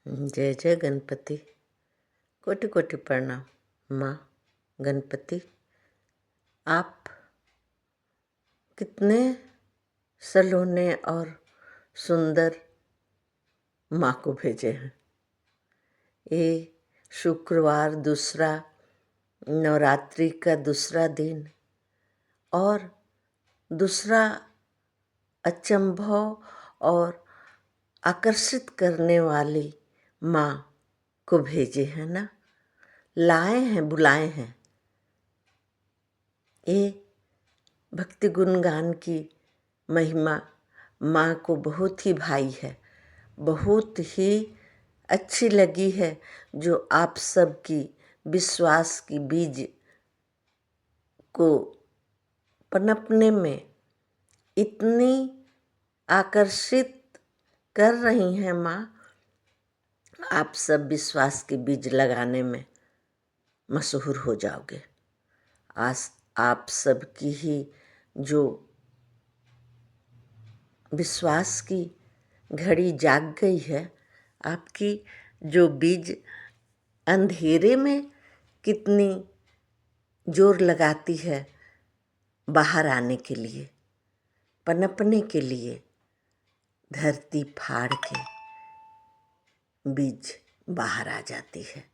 जय जय गणपति। कोटि कोटि प्रणाम। माँ गणपति, आप कितने सलोने और सुंदर माँ को भेजे हैं। ये शुक्रवार दूसरा नवरात्रि का दूसरा दिन और दूसरा अचंभव और आकर्षित करने वाली माँ को भेजे हैं ना, लाए हैं, बुलाए हैं। ये भक्ति गुणगान की महिमा माँ को बहुत ही भाई है, बहुत ही अच्छी लगी है। जो आप सबकी विश्वास की बीज को पनपने में इतनी आकर्षित कर रही हैं माँ, आप सब विश्वास के बीज लगाने में मशहूर हो जाओगे। आज आप सबकी ही जो विश्वास की घड़ी जाग गई है, आपकी जो बीज अंधेरे में कितनी जोर लगाती है बाहर आने के लिए, पनपने के लिए, धरती फाड़ के बीज बाहर आ जाती है।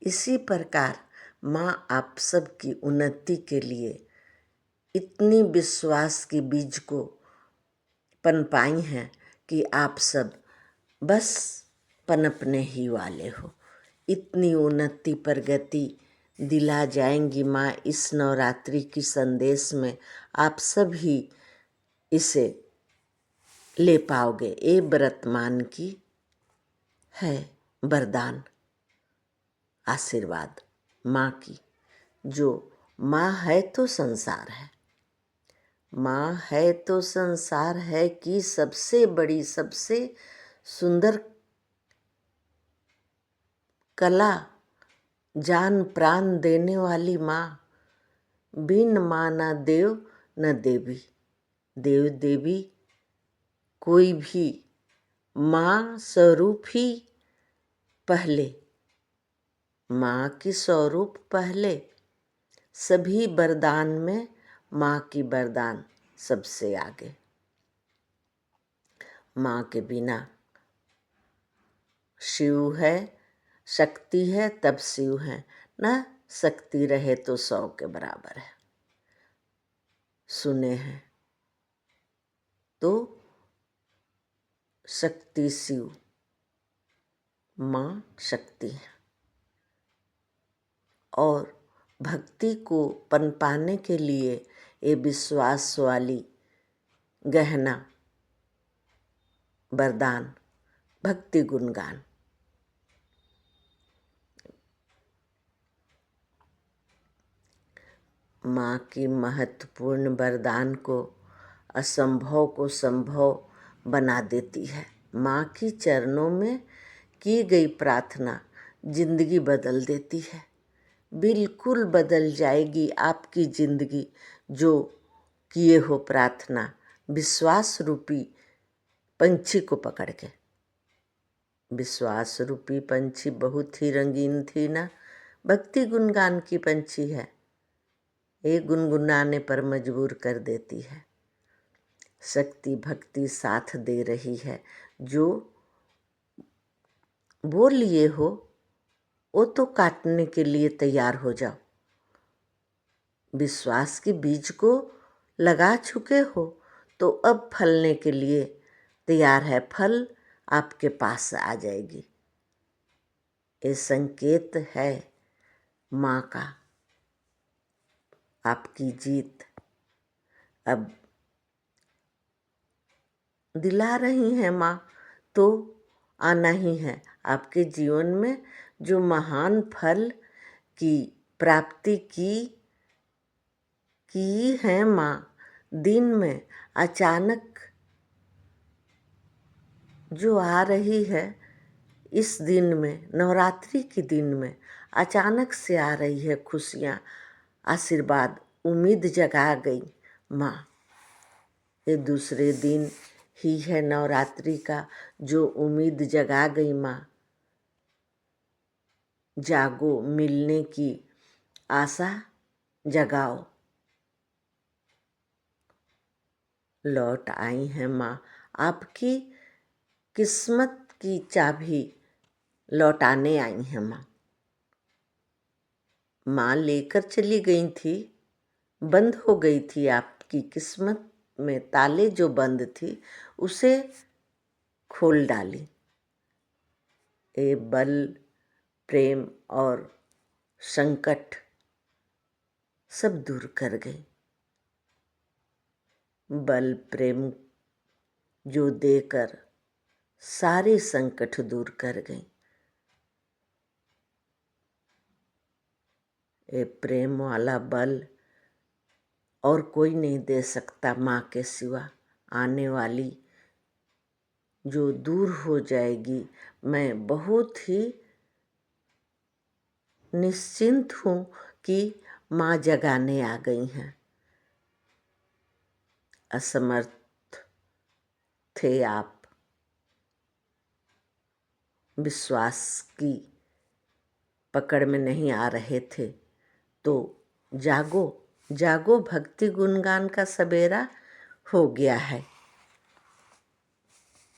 इसी प्रकार माँ आप सबकी उन्नति के लिए इतनी विश्वास की बीज को पनपाई हैं कि आप सब बस पनपने ही वाले हो। इतनी उन्नति प्रगति दिला जाएंगी माँ इस नवरात्रि की संदेश में। आप सब ही इसे ले पाओगे। ये वर्तमान की है वरदान, आशीर्वाद माँ की। जो माँ है तो संसार है, माँ है तो संसार है कि सबसे बड़ी, सबसे सुंदर कला, जान प्राण देने वाली माँ। बिन माँ न देव न देवी, देव देवी कोई भी, माँ स्वरूप ही पहले, माँ की स्वरूप पहले। सभी वरदान में माँ की वरदान सबसे आगे। माँ के बिना शिव है, शक्ति है तब शिव है ना। शक्ति रहे तो 100 के बराबर है। सुने हैं तो शक्ति शिव, माँ शक्ति है। और भक्ति को पनपाने के लिए ये विश्वास वाली गहना वरदान भक्ति गुणगान। माँ की महत्वपूर्ण वरदान को असंभव को संभव बना देती है। माँ की चरणों में की गई प्रार्थना जिंदगी बदल देती है। बिल्कुल बदल जाएगी आपकी जिंदगी जो किए हो प्रार्थना विश्वास रूपी पंछी को पकड़ के। विश्वास रूपी पंछी बहुत ही रंगीन थी ना, भक्ति गुणगान की पंछी है। ये गुनगुनाने पर मजबूर कर देती है। शक्ति भक्ति साथ दे रही है। जो वो लिए हो वो तो काटने के लिए तैयार हो जाओ। विश्वास के बीज को लगा चुके हो तो अब फलने के लिए तैयार है। फल आपके पास आ जाएगी। ये संकेत है माँ का, आपकी जीत अब दिला रही है माँ तो आना ही है आपके जीवन में। जो महान फल की प्राप्ति की है माँ, दिन में अचानक जो आ रही है, इस दिन में नवरात्रि के दिन में अचानक से आ रही है खुशियाँ, आशीर्वाद, उम्मीद जगा गई माँ। ये दूसरे दिन ही है नवरात्रि का, जो उम्मीद जगा गई माँ। जागो मिलने की आशा जगाओ। लौट आई हैं माँ, आपकी किस्मत की चाबी लौटाने आई हैं माँ। माँ लेकर चली गई थी, बंद हो गई थी आपकी किस्मत में ताले जो बंद थी, उसे खोल डाली। ए बल, प्रेम और संकट सब दूर कर गई। बल प्रेम जो देकर सारे संकट दूर कर गई। ए प्रेम वाला बल और कोई नहीं दे सकता माँ के सिवा। आने वाली जो दूर हो जाएगी, मैं बहुत ही निश्चिंत हूँ कि माँ जगाने आ गई हैं। असमर्थ थे आप, विश्वास की पकड़ में नहीं आ रहे थे, तो जागो जागो, भक्ति गुणगान का सवेरा हो गया है।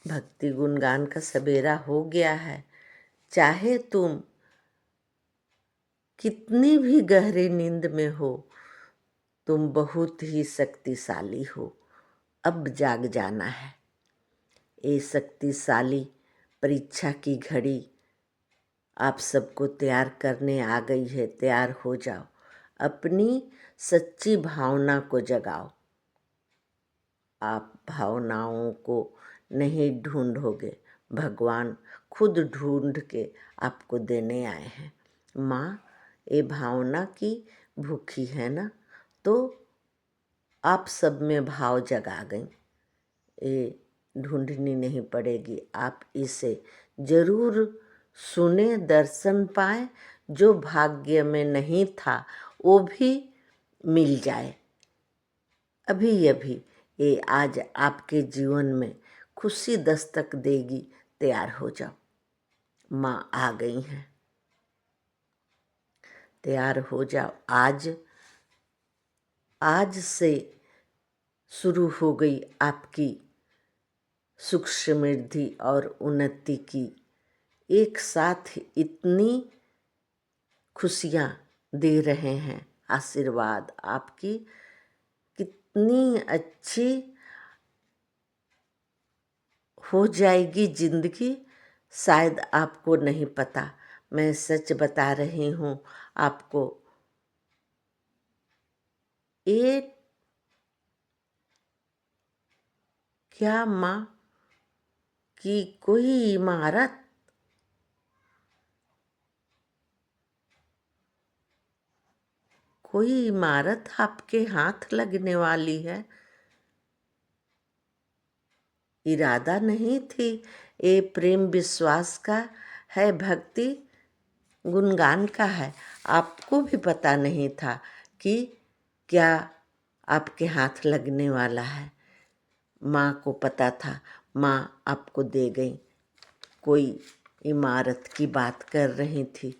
भक्ति गुणगान का सवेरा हो गया है। चाहे तुम कितनी भी गहरी नींद में हो, तुम बहुत ही शक्तिशाली हो। अब जाग जाना है। ये शक्तिशाली परीक्षा की घड़ी आप सबको तैयार करने आ गई है। तैयार हो जाओ, अपनी सच्ची भावना को जगाओ। आप भावनाओं को नहीं ढूंढोगे, भगवान खुद ढूंढ के आपको देने आए हैं। माँ ये भावना की भूखी है ना, तो आप सब में भाव जगा गई। ये ढूंढनी नहीं पड़ेगी, आप इसे जरूर सुने, दर्शन पाए। जो भाग्य में नहीं था वो भी मिल जाए। अभी अभी ये आज आपके जीवन में खुशी दस्तक देगी। तैयार हो जाओ, माँ आ गई हैं। तैयार हो जाओ। आज से शुरू हो गई आपकी सुख समृद्धि और उन्नति की। एक साथ इतनी खुशियाँ दे रहे हैं आशीर्वाद आपकी। कितनी अच्छी हो जाएगी जिंदगी, शायद आपको नहीं पता। मैं सच बता रही हूँ आपको। ये क्या माँ की कोई इमारत आपके हाथ लगने वाली है। इरादा नहीं थी, ये प्रेम विश्वास का है, भक्ति गुणगान का है। आपको भी पता नहीं था कि क्या आपके हाथ लगने वाला है। माँ को पता था, माँ आपको दे गई। कोई इमारत की बात कर रही थी,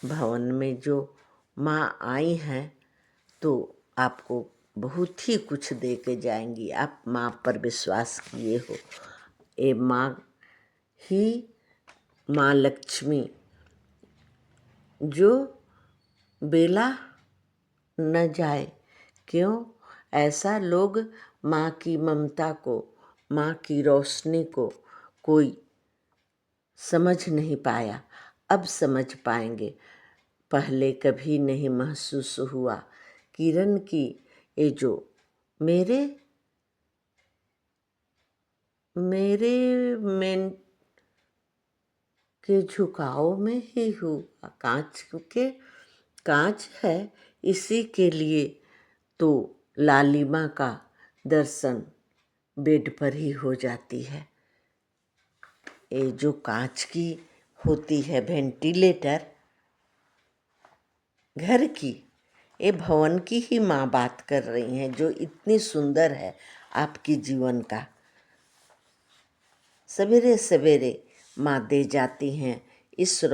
भवन में जो माँ आई हैं, तो आपको बहुत ही कुछ दे के जाएंगी। आप माँ पर विश्वास किए हो। ये माँ ही माँ लक्ष्मी जो बेला न जाए। क्यों ऐसा लोग माँ की ममता को, माँ की रोशनी को कोई समझ नहीं पाया, अब समझ पाएंगे। पहले कभी नहीं महसूस हुआ किरण की ये जो मेरे में के झुकाव में ही हुआ। कांच है, इसी के लिए तो लालिमा का दर्शन बेड पर ही हो जाती है। ये जो कांच की होती है वेंटिलेटर घर की, ये भवन की ही माँ बात कर रही हैं, जो इतनी सुंदर है आपकी जीवन का। सवेरे सवेरे माँ दे जाती हैं। इस